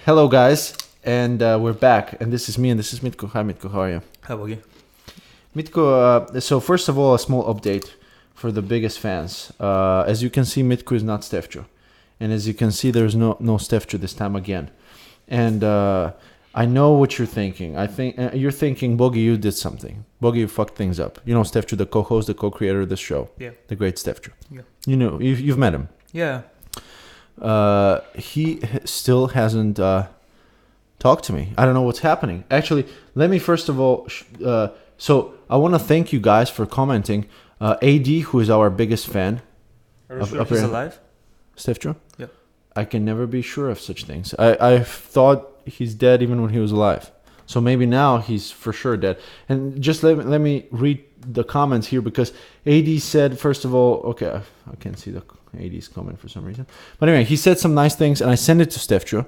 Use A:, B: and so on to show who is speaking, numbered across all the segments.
A: Hello, guys, and we're back. And this is me, and this is Mitko. Hi, Mitko. How are you?
B: How about you?
A: Mitko, so first of all, a small update for the biggest fans. As you can see, Mitko is not Stefcho. And as you can see, there's no Stefcho this time again. And I know what you're thinking. I think you're thinking, Bogi, you did something. Bogi, you fucked things up. You know Stefcho, the co-host, the co-creator of this show.
B: Yeah.
A: The great Stefcho.
B: Yeah.
A: You know, you've met him.
B: Yeah.
A: He still hasn't talked to me. I don't know what's happening. Actually, let me first of all... so I want to thank you guys for commenting. AD, who is our biggest fan.
B: Are you sure he's alive?
A: Stefcho?
B: Yeah.
A: I can never be sure of such things. I thought he's dead even when he was alive. So maybe now he's for sure dead. And just let me read the comments here because AD said, first of all, okay, I can't see the AD's comment for some reason. But anyway, he said some nice things and I sent it to Stefcho.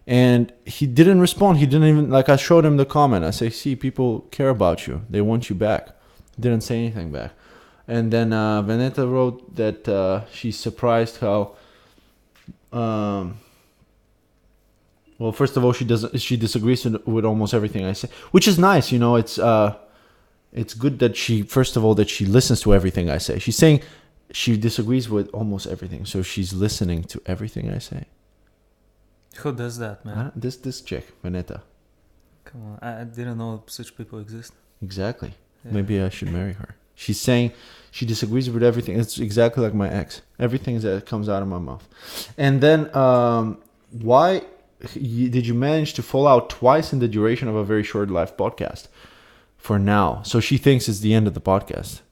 A: And he didn't respond. He didn't even, I showed him the comment. I say, see, people care about you. They want you back. He didn't say anything back. And then Veneta wrote that she's surprised how... well, first of all, she disagrees with almost everything I say, which is nice. You know, it's good that she listens to everything I say. She's saying she disagrees with almost everything, so she's listening to everything I say.
B: Who does that, man?
A: This chick, Veneta.
B: Come on, I didn't know such people exist.
A: Exactly.
B: Yeah.
A: Maybe I should marry her. She's saying she disagrees with everything. It's exactly like my ex. Everything that comes out of my mouth. And then, why did you manage to fall out twice in the duration of a very short live podcast? For now, so she thinks it's the end of the podcast.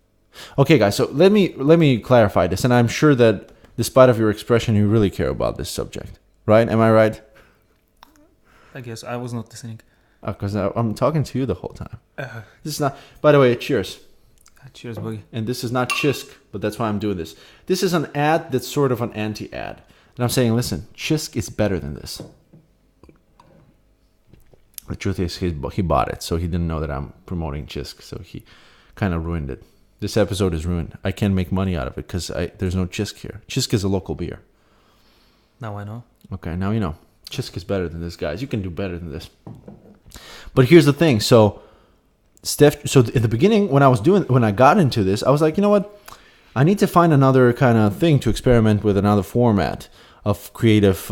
A: Okay, guys. So let me clarify this, and I'm sure that despite of your expression, you really care about this subject, right? Am I right?
B: I guess I was not listening.
A: Because I'm talking to you the whole time. This is not. By the way, cheers.
B: Cheers, Boogie.
A: And this is not Chisk, but that's why I'm doing this. This is an ad that's sort of an anti-ad. And I'm saying, listen, Chisk is better than this. The truth is, he bought it, so he didn't know that I'm promoting Chisk, so he kind of ruined it. This episode is ruined. I can't make money out of it because there's no Chisk here. Chisk is a local beer.
B: Now I know.
A: Okay, now you know. Chisk is better than this, guys. You can do better than this. But here's the thing. So in the beginning, when I got into this, I was like, you know what? I need to find another kind of thing to experiment with, another format of creative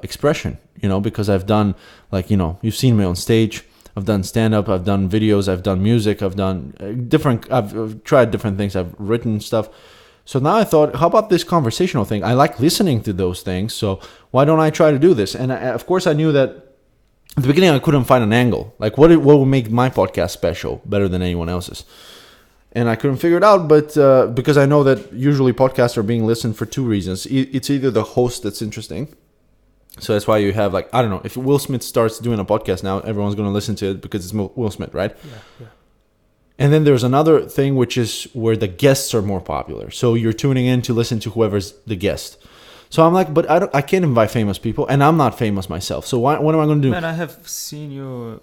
A: expression, you know, because I've done, like, you know, you've seen me on stage. I've done stand-up, I've done videos, I've done music, I've done I've tried different things, I've written stuff. So now I thought, how about this conversational thing? I like listening to those things, so why don't I try to do this? And of course I knew that at the beginning, I couldn't find an angle. Like, what would make my podcast special, better than anyone else's? And I couldn't figure it out, but because I know that usually podcasts are being listened for two reasons. It's either the host that's interesting. So that's why you have, like, I don't know, if Will Smith starts doing a podcast now, everyone's going to listen to it because it's Will Smith, right?
B: Yeah.
A: And then there's another thing, which is where the guests are more popular. So you're tuning in to listen to whoever's the guest. So I'm like, but I can't invite famous people, and I'm not famous myself. So what am I going to do?
B: Man, I have seen you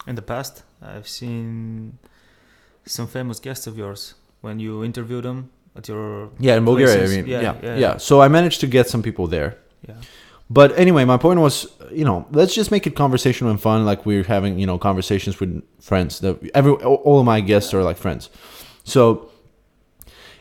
B: in the past. I've seen some famous guests of yours when you interviewed them at your
A: in Bulgaria.
B: places.
A: I mean, yeah. So I managed to get some people there.
B: Yeah.
A: But anyway, my point was, you know, let's just make it conversational and fun, like we're having, you know, conversations with friends. All of my guests are like friends. So.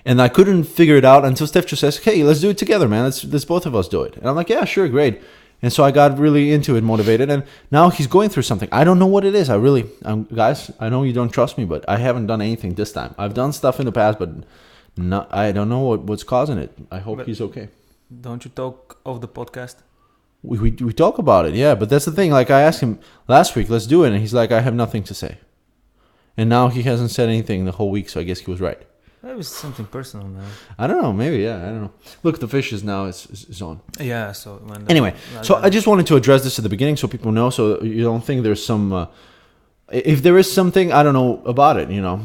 A: And I couldn't figure it out until Steph just says, hey, let's do it together, man. Let's both of us do it. And I'm like, yeah, sure, great. And so I got really into it, motivated. And now he's going through something. I don't know what it is. Guys, I know you don't trust me, but I haven't done anything this time. I've done stuff in the past, but I don't know what's causing it. I hope he's okay.
B: Don't you talk of the podcast?
A: We talk about it, yeah. But that's the thing. Like, I asked him last week, let's do it. And he's like, I have nothing to say. And now he hasn't said anything the whole week, so I guess he was right.
B: That was something personal, man.
A: I don't know. Maybe, yeah. I don't know. Look, the fish is now is on.
B: Yeah. So
A: anyway, so I just wanted to address this at the beginning so people know, so you don't think there's some. If there is something, I don't know about it. You know,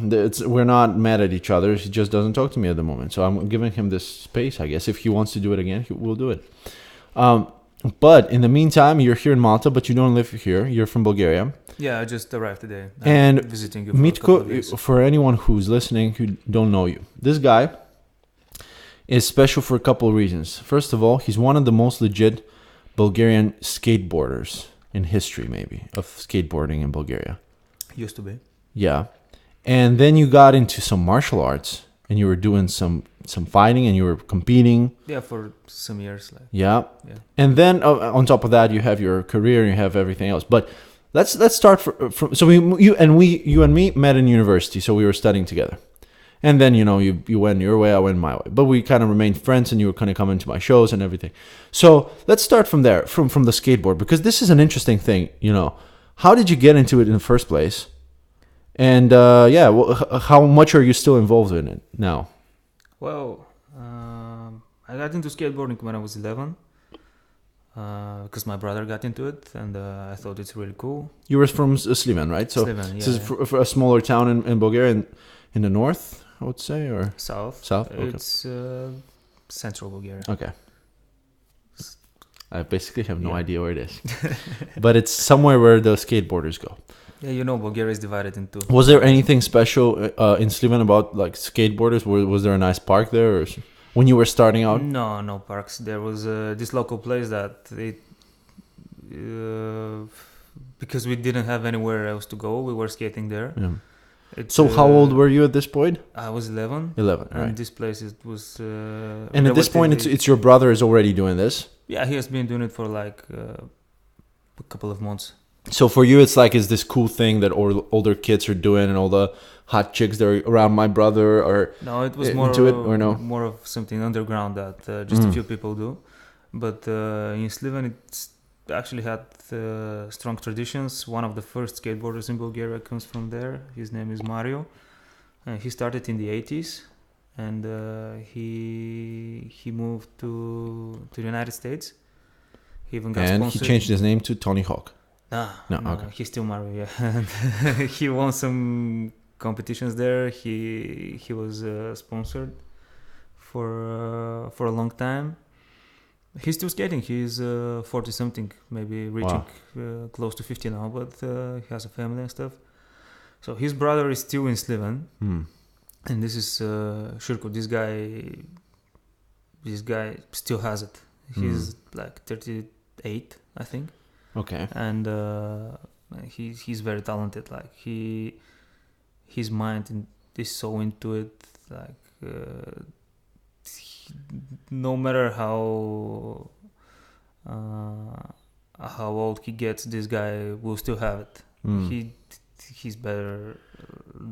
A: we're not mad at each other. He just doesn't talk to me at the moment, so I'm giving him this space. I guess if he wants to do it again, we'll do it. But in the meantime, you're here in Malta, but you don't live here. You're from Bulgaria.
B: Yeah, I just arrived today.
A: And
B: visiting you
A: Mitko, for anyone who's listening who don't know you, this guy is special for a couple of reasons. First of all, he's one of the most legit Bulgarian skateboarders in history, maybe, of skateboarding in Bulgaria.
B: Used to be.
A: Yeah. And then you got into some martial arts and you were doing some fighting and you were competing.
B: Yeah, for some years. Like.
A: Yeah.
B: Yeah.
A: And then on top of that, you have your career and you have everything else. But let's start from so you and me met in university, so we were studying together. And then, you went your way, I went my way. But we kind of remained friends and you were kind of coming to my shows and everything. So let's start from there, from the skateboard, because this is an interesting thing, How did you get into it in the first place? And how much are you still involved in it now?
B: Well, I got into skateboarding when I was 11 because my brother got into it and I thought it's really cool.
A: You were from Sliven, right? So
B: Sliven, yeah.
A: This is for a smaller town in Bulgaria, in the north, I would say, or
B: South.
A: South? Okay.
B: It's central Bulgaria.
A: Okay. I basically have no idea where it is. But it's somewhere where the skateboarders go.
B: Yeah, Bulgaria is divided into.
A: Was there anything special in Sliven about like skateboarders? Was there a nice park there, or when you were starting out?
B: No parks. There was this local place that because we didn't have anywhere else to go, we were skating there.
A: Yeah. So how old were you at this point?
B: I was 11.
A: 11, right.
B: And this place was.
A: And at this point, it's your brother is already doing this?
B: Yeah, he has been doing it for like a couple of months.
A: So for you, it's like, is this cool thing that older kids are doing, and all the hot chicks that are around my brother are
B: no, it was more
A: into it, or no?
B: More of something underground that just a few people do. But in Sliven, it's actually had strong traditions. One of the first skateboarders in Bulgaria comes from there. His name is Mario. He started in the 80s, and he moved to the United States. He even got sponsored.
A: He changed his name to Tony Hawk.
B: No,
A: okay.
B: He's still Mario, yeah. And he won some competitions there. He was sponsored for a long time. He's still skating. He's 40 something, maybe reaching close to 50 now, but he has a family and stuff. So his brother is still in Sliven, and this is Shurko. This guy still has it. He's like 38, I think.
A: Okay.
B: And he's very talented. Like his mind is so into it. Like no matter how old he gets, this guy will still have it. He's better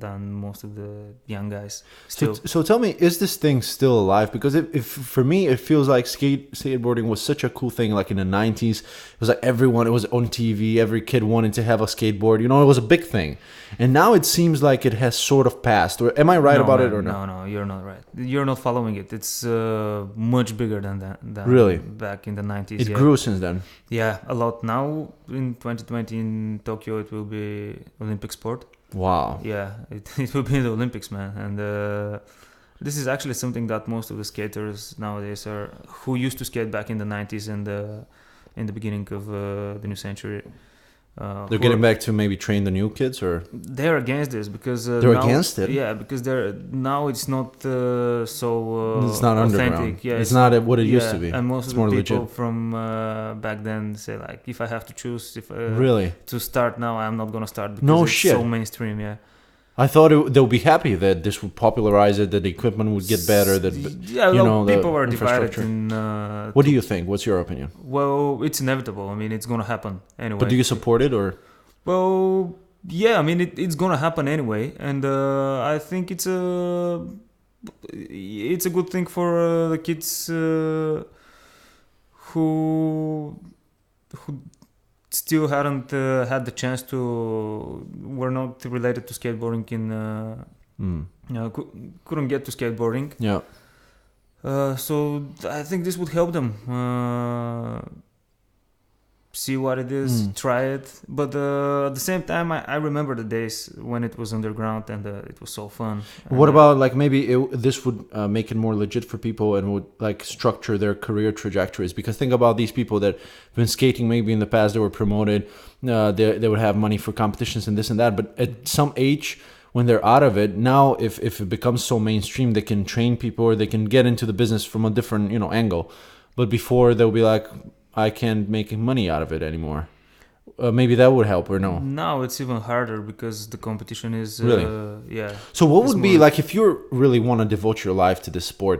B: than most of the young guys still.
A: So tell me, is this thing still alive? Because if for me, it feels like skateboarding was such a cool thing. Like in the 90s, it was like it was on TV. Every kid wanted to have a skateboard. It was a big thing. And now it seems like it has sort of passed. Or am I right about it or not?
B: No, you're not right. You're not following it. It's much bigger than that.
A: Really?
B: Back in the 90s.
A: It grew since then.
B: Yeah, a lot. Now in 2020 in Tokyo, it will be Olympic sport.
A: Wow.
B: Yeah, it will be in the Olympics, man. And this is actually something that most of the skaters nowadays who used to skate back in the 90s and in the beginning of the new century.
A: They're getting back to maybe train the new kids, or
B: they're against this because
A: they're against it.
B: Yeah, because now it's not so
A: it's not
B: authentic.
A: Underground.
B: Yeah,
A: it's not what it used to be.
B: And most
A: it's
B: of the people
A: legit.
B: from back then say like, if I have to choose,
A: really
B: to start now, I'm not gonna start because
A: no
B: it's
A: shit.
B: so mainstream. Yeah.
A: I thought they'll be happy that this would popularize it, that the equipment would get better. That
B: people are divided.
A: What do you think? What's your opinion?
B: Well, it's inevitable. I mean, it's gonna happen anyway.
A: But do you support it or?
B: Well, yeah. I mean, it's gonna happen anyway, and I think it's a good thing for the kids who still hadn't had the chance were not related to skateboarding couldn't get to skateboarding.
A: Yeah.
B: So I think this would help them see what it is, try it. But at the same time, I remember the days when it was underground and it was so fun.
A: What about like maybe this would make it more legit for people and would like structure their career trajectories? Because think about these people that have been skating maybe in the past, they were promoted, they would have money for competitions and this and that. But at some age, when they're out of it, now if it becomes so mainstream, they can train people or they can get into the business from a different angle. But before they'll be like, I can't make money out of it anymore. Maybe that would help, or no?
B: Now it's even harder because the competition is
A: Really?
B: yeah.
A: So what
B: It's
A: would be
B: more-
A: like if you really want to devote your life to this sport?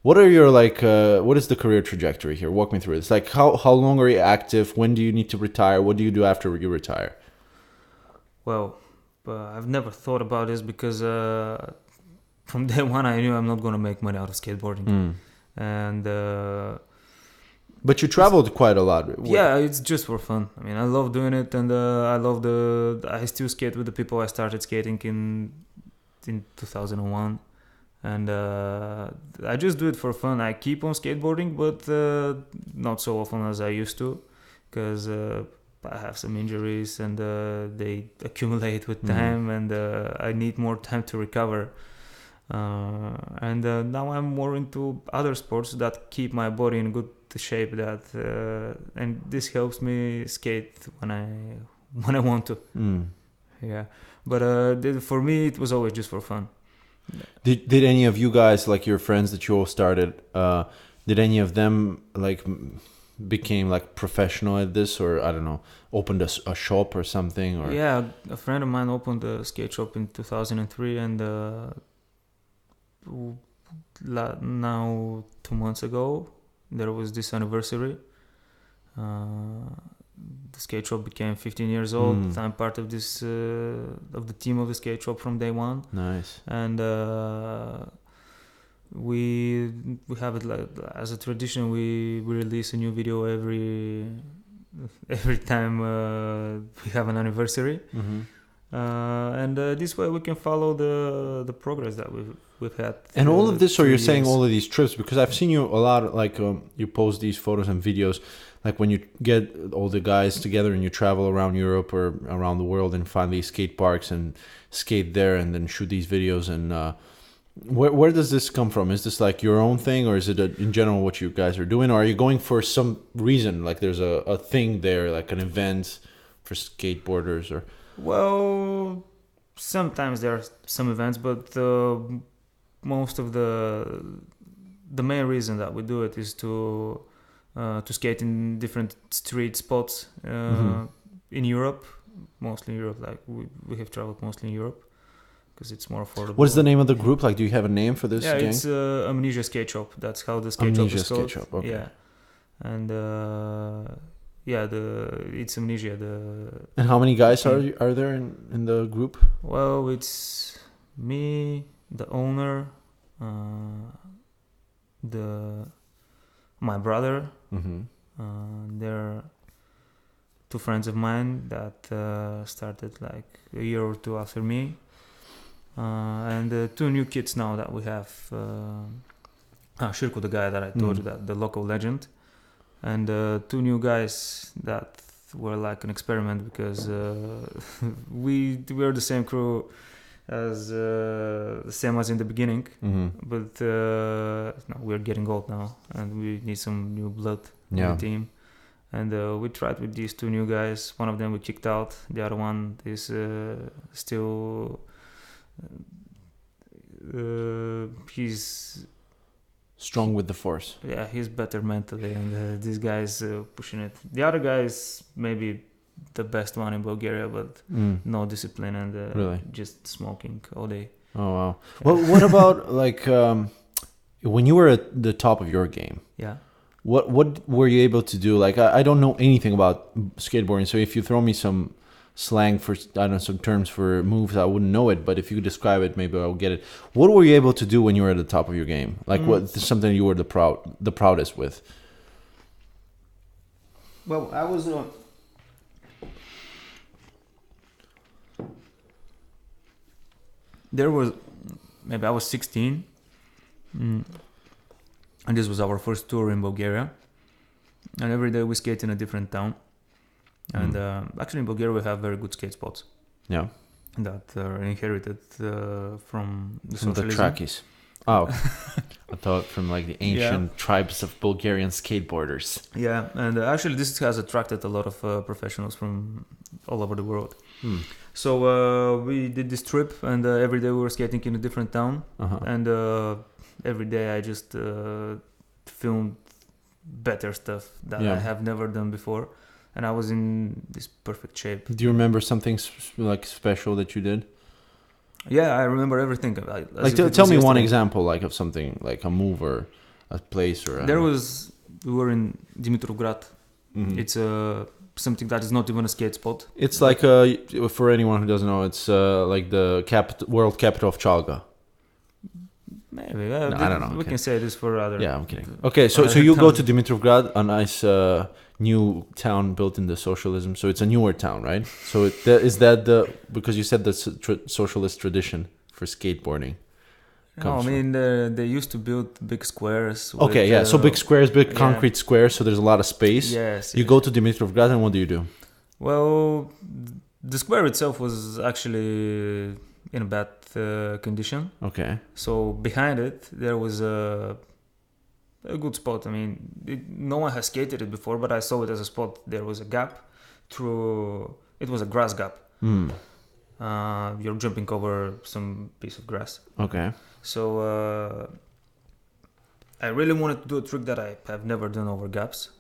A: What are your like? What is the career trajectory here? Walk me through it. It's like how long are you active? When do you need to retire? What do you do after you retire?
B: Well, I've never thought about this because from day one I knew I'm not gonna make money out of skateboarding,
A: Mm.
B: and
A: But you traveled quite a lot.
B: yeah, it's just for fun. I mean, I love doing it, and I still skate with the people I started skating in 2001, and I just do it for fun. I keep on skateboarding, but not so often as I used to, because I have some injuries and they accumulate with time, and I need more time to recover. And now I'm more into other sports that keep my body in good shape. And this helps me skate when I want to. Yeah, but for me it was always just for fun.
A: Did any of you guys, like your friends that you all started, did any of them like became like professional at this, or I don't know, opened a shop or something? Or
B: Yeah, a friend of mine opened a skate shop in 2003, and now 2 months ago there was this anniversary. The skate shop became 15 years old. I'm part of this of the team of the skate shop from day one.
A: Nice.
B: And we have it like as a tradition. We release a new video every time we have an anniversary. And this way we can follow the progress that we've had.
A: And all of this, or you're saying
B: years.
A: all of these trips, because I've seen you a lot, like you post these photos and videos, like when you get all the guys together and you travel around Europe or around the world and find these skate parks and skate there and then shoot these videos. And where does this come from? Is this like your own thing, or is it in general what you guys are doing? Or are you going for some reason, like there's a thing there, like an event for skateboarders? Or
B: Well, sometimes there are some events, but most of the main reason that we do it is to skate in different street spots in Europe, mostly in Europe. Like we have traveled mostly in Europe because it's more affordable.
A: what is the name of the group? Like, do you have a name for this
B: Yeah,
A: gang?
B: it's Amnesia Skate Shop. That's how the skate
A: Amnesia
B: shop is called.
A: Skate Shop, okay.
B: Yeah, and yeah, it's Amnesia.
A: And how many guys are there in the group?
B: Well, it's me, the owner, my brother. There are two friends of mine that started like a year or two after me, and two new kids now that we have. Shirko, the guy that I told you, that the local legend, and two new guys that were like an experiment because we were the same crew as same as in the beginning, but no, we're getting old now and we need some new blood on the team. And we tried with these two new guys. One of them we kicked out. The other one is still he's
A: strong with the force.
B: Yeah, he's better mentally, and this guy is pushing it. The other guy is maybe the best one in Bulgaria, but no discipline and
A: really
B: just smoking all day.
A: Oh wow. Well, what about like when you were at the top of your game?
B: Yeah.
A: What were you able to do? Like I don't know anything about skateboarding, so if you throw me some slang for, I don't know, some terms for moves, I wouldn't know it, but if you could describe it, maybe I'll get it. What were you able to do when you were at the top of your game? Like what's something you were the proudest with?
B: Well, I was there was maybe I was 16 and this was our first tour in Bulgaria, and every day we skate in a different town. And actually in Bulgaria we have very good skate spots.
A: Yeah.
B: That are inherited from the
A: From the
B: socialism.
A: trackies. Oh, I thought from like the ancient tribes of Bulgarian skateboarders.
B: Yeah, and actually this has attracted a lot of professionals from all over the world. So we did this trip, and every day we were skating in a different town. And every day I just filmed better stuff that
A: Yeah.
B: I have never done before, and I was in this perfect shape.
A: Do you remember something like special that you did?
B: Yeah, I remember everything about it.
A: Like, tell me one example, like of something, like a move or a place or.
B: We were in Dimitrovgrad.
A: Mhm.
B: It's something that is not even a skate spot.
A: It's like for anyone who doesn't know, it's like the world capital of Chalga.
B: Maybe
A: No, I don't know.
B: We can say this for other.
A: Yeah, I'm kidding. Okay, so you go to Dimitrovgrad, a nice new town built in the socialism. So it's a newer town, right? So is that because you said that's socialist tradition for skateboarding?
B: No, I mean they used to build big squares.
A: Okay, yeah. So big squares, big concrete squares. So there's a lot of space.
B: Yes.
A: You go to Dimitrovgrad, and what do?
B: Well, the square itself was actually in a bad condition.
A: Okay.
B: So behind it there was a good spot. I mean, no one has skated it before, but I saw it as a spot. There was a gap through. It was a grass gap. You're jumping over some piece of grass.
A: Okay.
B: So I really wanted to do a trick that I have never done over gaps,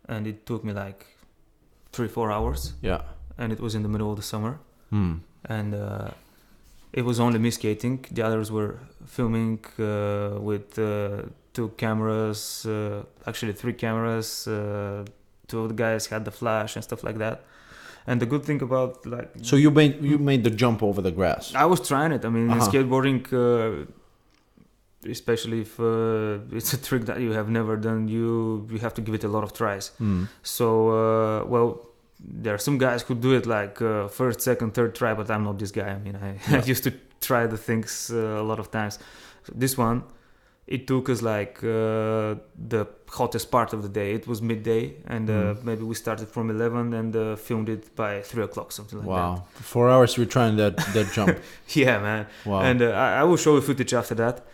B: and it took me like 3-4 hours.
A: Yeah.
B: And it was in the middle of the summer. And it was only me skating. The others were filming with 2 cameras, actually 3 cameras. 2 of the guys had the flash and stuff like that. And the good thing about like,
A: so you made the jump over the grass.
B: I was trying it. I mean, in skateboarding, especially if it's a trick that you have never done, you have to give it a lot of tries. So well, there are some guys who do it like first, second, third try, but I'm not this guy. I mean, I used to try the things a lot of times. So this one, it took us like the hottest part of the day. It was midday, and maybe we started from 11 and filmed it by 3 o'clock, something like that.
A: Wow, for 4 hours you were trying that jump.
B: Yeah, man.
A: Wow.
B: And I will show you footage after that.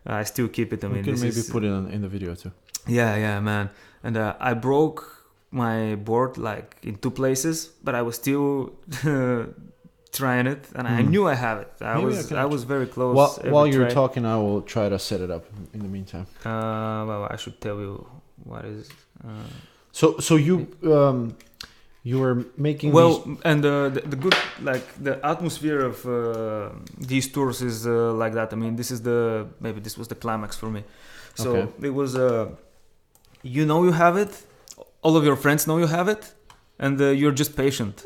B: I still keep it. I mean,
A: we can maybe put it in the video too.
B: Yeah, man. And I broke my board like in 2 places, but I was still trying it, and I knew I have it. I was very close.
A: While you're talking, I will try to set it up in the meantime.
B: Well, I should tell you what is.
A: So you were making
B: and the good, like the atmosphere of these tours is like that. I mean, this was the climax for me. So it was you know you have it, all of your friends know you have it, and you're just patient.